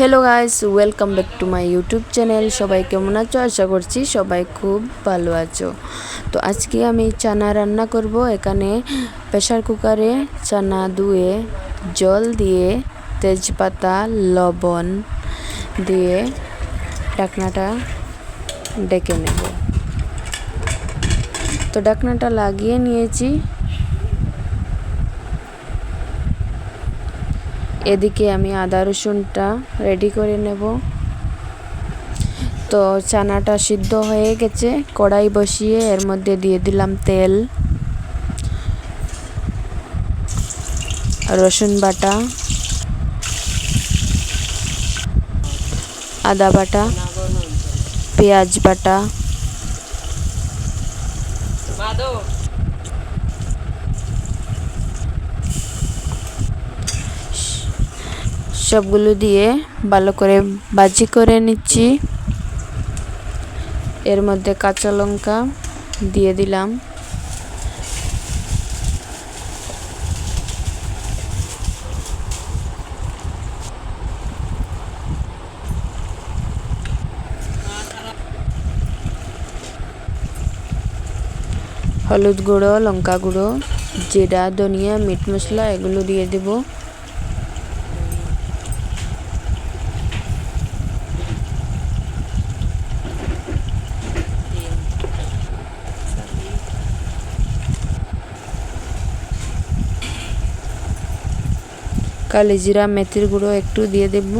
Hello guys, welcome back to my YouTube channel. সবাই কেমন আছো? আশা করছি সবাই খুব ভালো আছো। তো আজকে আমি চানা রান্না করব। এখানে প্রেসার কুকারে চানা ধুয়ে জল দিয়ে তেজপাতা লবণ দিয়ে ঢাকনাটা ডেকে নেব। তো ঢাকনাটা লাগিয়ে নিয়েছি। এদিকে আমি আদা রসুনটা রেডি করে নেব। তো চানাটা সিদ্ধ হয়ে গেছে, কড়াই বসিয়ে এর মধ্যে দিয়ে দিলাম তেল, রসুন বাটা, আদা বাটা, পেঁয়াজ বাটা, সবগুলো দিয়ে ভালো করে ভাজি করে নিচ্ছি। এর মধ্যে কাঁচা লঙ্কা দিয়ে দিলাম, হলুদ গুঁড়ো, লঙ্কা গুঁড়ো, জিরা, ধনিয়া, মিট মশলা এগুলো দিয়ে দেব। কালি জিরা, মেথির গুঁড়ো একটু দিয়ে দেব।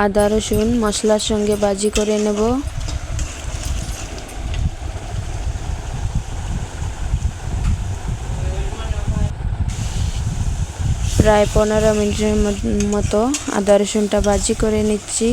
আদা রসুন মশলার সঙ্গে ভাজি করে নেব। প্রায় 15 মিনিটের মতো আদা রসুনটা ভাজি করে নিচ্ছি।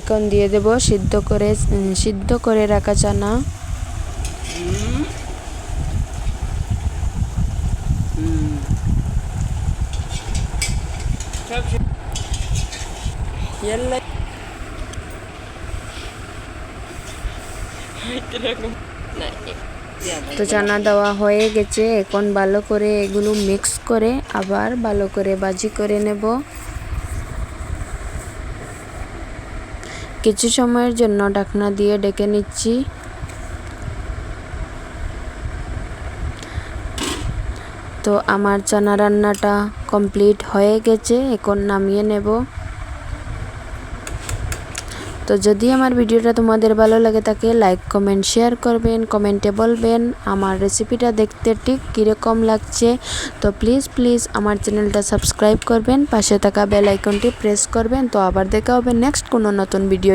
এখন দিয়ে দেব সিদ্ধ করে রাখা চানা। তো চানা দেওয়া হয়ে গেছে। এখন ভালো করে এগুলো মিক্স করে আবার ভালো করে ভাজি করে নেব। কিছু সময়ের জন্য ঢাকনা দিয়ে ঢেকে নিচ্ছি। তো আমার চানা রান্নাটা কমপ্লিট হয়ে গেছে, এখন নামিয়ে নেব। তো যদি আমার ভিডিওটা তোমাদের ভালো লাগে থাকে লাইক কমেন্ট শেয়ার করবেন, কমেন্টে বলবেন আমার রেসিপিটা দেখতে ঠিক কীরকম লাগছে। তো প্লিজ আমার চ্যানেলটা সাবস্ক্রাইব করবেন, পাশে থাকা বেল আইকনটি প্রেস করবেন। তো আবার দেখা হবে নেক্সট কোনো নতুন ভিডিও।